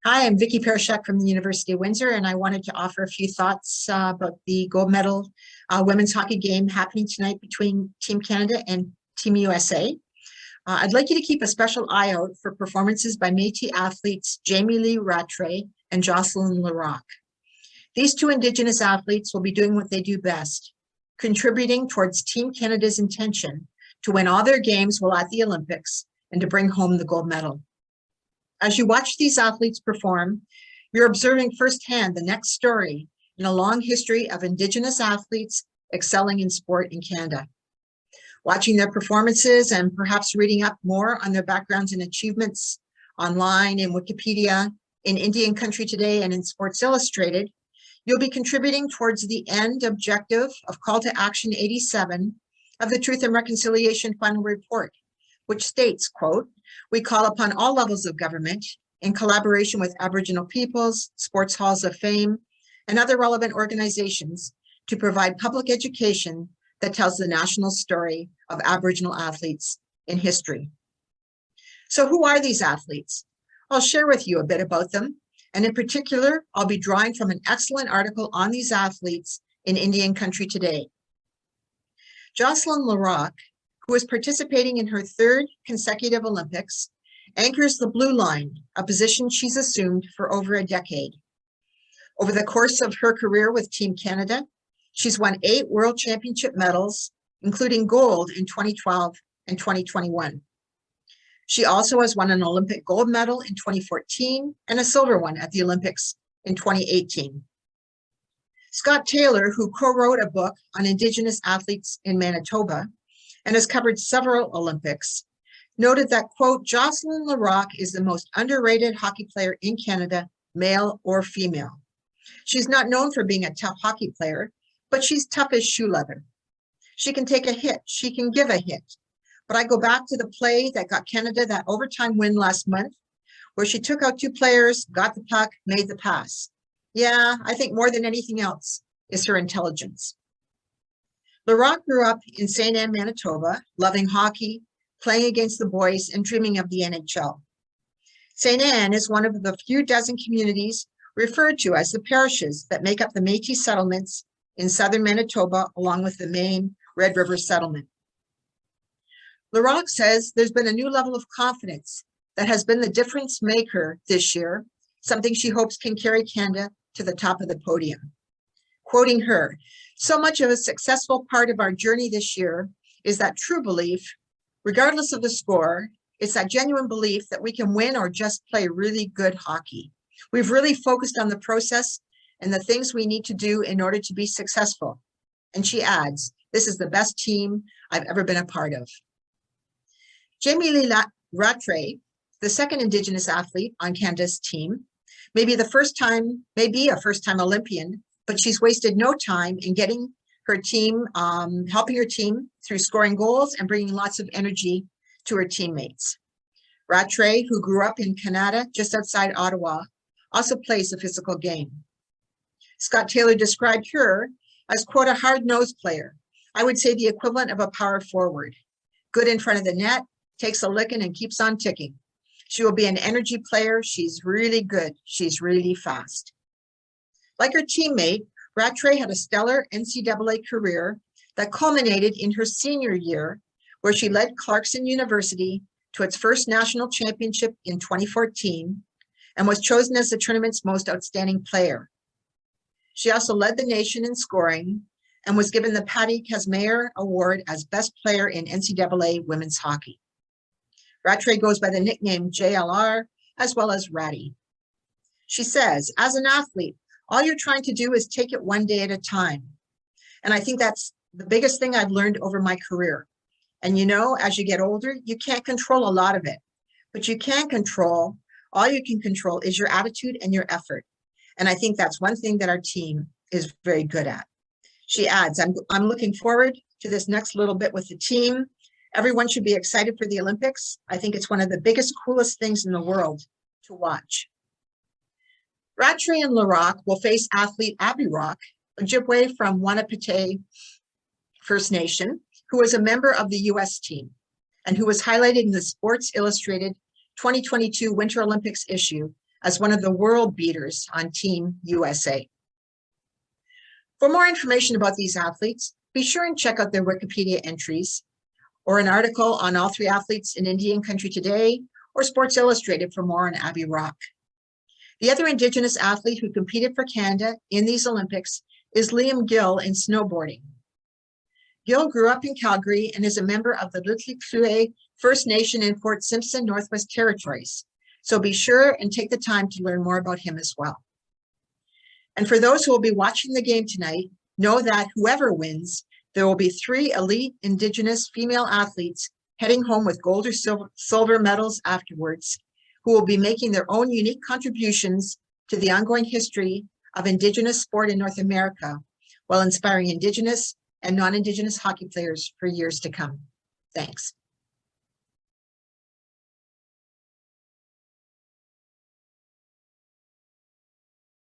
Hi, I'm Vicki Parashak from the University of Windsor, and I wanted to offer a few thoughts about the gold medal women's hockey game happening tonight between Team Canada and Team USA. I'd like you to keep a special eye out for performances by Métis athletes Jamie Lee Rattray and Jocelyn Larocque. These two Indigenous athletes will be doing what they do best, contributing towards Team Canada's intention to win all their games while at the Olympics and to bring home the gold medal. As you watch these athletes perform, you're observing firsthand the next story in a long history of Indigenous athletes excelling in sport in Canada. Watching their performances and perhaps reading up more on their backgrounds and achievements online, in Wikipedia, in Indian Country Today, and in Sports Illustrated, you'll be contributing towards the end objective of Call to Action 87 of the Truth and Reconciliation Final Report, which states, quote, "We call upon all levels of government, in collaboration with Aboriginal peoples, sports halls of fame, and other relevant organizations, to provide public education that tells the national story of Aboriginal athletes in history." So who are these athletes? I'll share with you a bit about them, and in particular, I'll be drawing from an excellent article on these athletes in Indian Country Today. Jocelyn Larocque, who is participating in her third consecutive Olympics, anchors the blue line, a position she's assumed for over a decade. Over the course of her career with Team Canada, she's won 8 World Championship medals, including gold in 2012 and 2021. She also has won an Olympic gold medal in 2014 and a silver one at the Olympics in 2018. Scott Taylor, who co-wrote a book on Indigenous athletes in Manitoba and has covered several Olympics, noted that, quote, "Jocelyn Larocque is the most underrated hockey player in Canada, male or female. She's not known for being a tough hockey player, but she's tough as shoe leather. She can take a hit, she can give a hit. But I go back to the play that got Canada that overtime win last month, where she took out 2 players, got the puck, made the pass. Yeah, I think more than anything else is her intelligence." Larocque grew up in St. Anne, Manitoba, loving hockey, playing against the boys, and dreaming of the NHL. St. Anne is one of the few dozen communities referred to as the parishes that make up the Métis settlements in southern Manitoba, along with the main Red River settlement. Larocque says there's been a new level of confidence that has been the difference maker this year, something she hopes can carry Canada to the top of the podium. Quoting her, "So much of a successful part of our journey this year is that true belief, regardless of the score, it's that genuine belief that we can win or just play really good hockey. We've really focused on the process and the things we need to do in order to be successful." And she adds, "This is the best team I've ever been a part of." Jamie Lee Rattray, the second Indigenous athlete on Canada's team, may be a first-time Olympian, but she's wasted no time in getting her team, helping her team through scoring goals and bringing lots of energy to her teammates. Rattray, who grew up in Canada, just outside Ottawa, also plays a physical game. Scott Taylor described her as, quote, "a hard-nosed player. I would say the equivalent of a power forward. Good in front of the net, takes a licking and keeps on ticking. She will be an energy player. She's really good. She's really fast." Like her teammate, Rattray had a stellar NCAA career that culminated in her senior year, where she led Clarkson University to its first national championship in 2014 and was chosen as the tournament's most outstanding player. She also led the nation in scoring and was given the Patty Kazmaier Award as best player in NCAA women's hockey. Rattray goes by the nickname JLR as well as Ratty. She says, "As an athlete, all you're trying to do is take it one day at a time." And I think that's the biggest thing I've learned over my career. And you know, as you get older, you can't control a lot of it, but all you can control is your attitude and your effort. And I think that's one thing that our team is very good at. She adds, I'm looking forward to this next little bit with the team. Everyone should be excited for the Olympics. I think it's one of the biggest, coolest things in the world to watch. Rattray and Larocque will face athlete Abby Rock, Ojibwe from Wanapitei First Nation, who was a member of the US team and who was highlighted in the Sports Illustrated 2022 Winter Olympics issue as one of the world beaters on Team USA. For more information about these athletes, be sure and check out their Wikipedia entries or an article on all three athletes in Indian Country Today or Sports Illustrated for more on Abby Rock. The other Indigenous athlete who competed for Canada in these Olympics is Liam Gill in snowboarding. Gill grew up in Calgary and is a member of the Lutliklue First Nation in Fort Simpson, Northwest Territories. So be sure and take the time to learn more about him as well. And for those who will be watching the game tonight, know that whoever wins, there will be 3 elite Indigenous female athletes heading home with gold or silver medals afterwards, who will be making their own unique contributions to the ongoing history of Indigenous sport in North America, while inspiring Indigenous and non-Indigenous hockey players for years to come. Thanks.